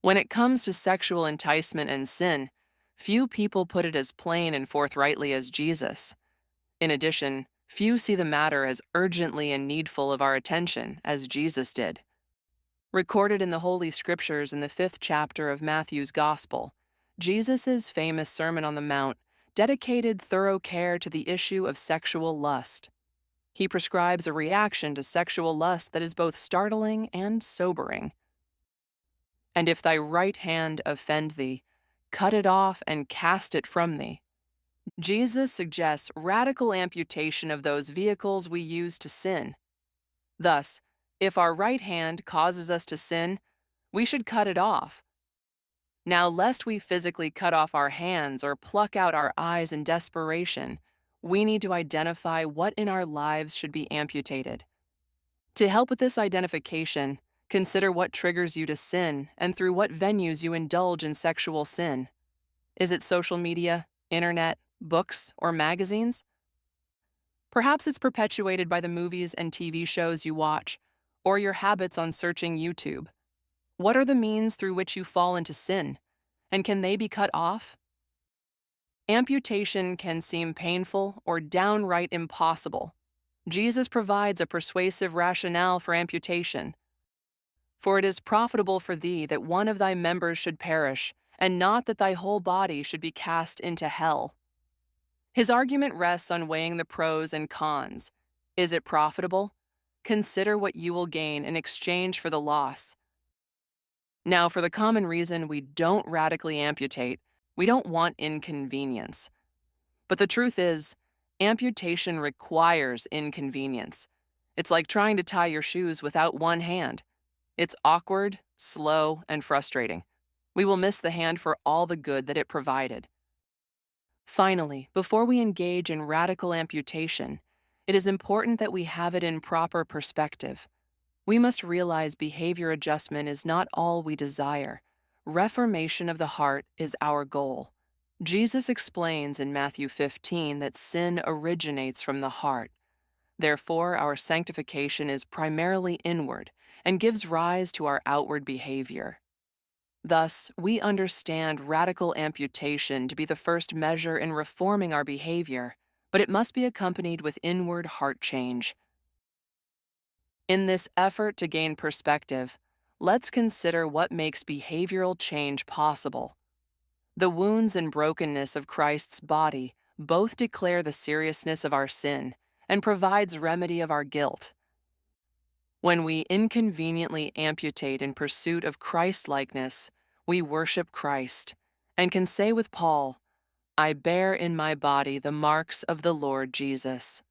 When it comes to sexual enticement and sin, few people put it as plain and forthrightly as Jesus. In addition, few see the matter as urgently and needful of our attention as Jesus did. Recorded in the Holy Scriptures in the 5th chapter of Matthew's Gospel, Jesus' famous Sermon on the Mount dedicated thorough care to the issue of sexual lust. He prescribes a reaction to sexual lust that is both startling and sobering. And if thy right hand offend thee, cut it off and cast it from thee. Jesus suggests radical amputation of those vehicles we use to sin. Thus, if our right hand causes us to sin, we should cut it off. Now, lest we physically cut off our hands or pluck out our eyes in desperation, we need to identify what in our lives should be amputated. To help with this identification, consider what triggers you to sin and through what venues you indulge in sexual sin. Is it social media, internet, books, or magazines? Perhaps it's perpetuated by the movies and TV shows you watch, or your habits on searching YouTube. What are the means through which you fall into sin, and can they be cut off? Amputation can seem painful or downright impossible. Jesus provides a persuasive rationale for amputation. For it is profitable for thee that one of thy members should perish, and not that thy whole body should be cast into hell. His argument rests on weighing the pros and cons. Is it profitable? Consider what you will gain in exchange for the loss. Now, for the common reason we don't radically amputate, we don't want inconvenience. But the truth is, amputation requires inconvenience. It's like trying to tie your shoes without one hand. It's awkward, slow, and frustrating. We will miss the hand for all the good that it provided. Finally, before we engage in radical amputation, it is important that we have it in proper perspective. We must realize behavior adjustment is not all we desire. Reformation of the heart is our goal. Jesus explains in Matthew 15 that sin originates from the heart. Therefore, our sanctification is primarily inward and gives rise to our outward behavior. Thus, we understand radical amputation to be the first measure in reforming our behavior, but it must be accompanied with inward heart change. In this effort to gain perspective, let's consider what makes behavioral change possible. The wounds and brokenness of Christ's body both declare the seriousness of our sin and provides remedy of our guilt. When we inconveniently amputate in pursuit of Christ-likeness, we worship Christ and can say with Paul, I bear in my body the marks of the Lord Jesus.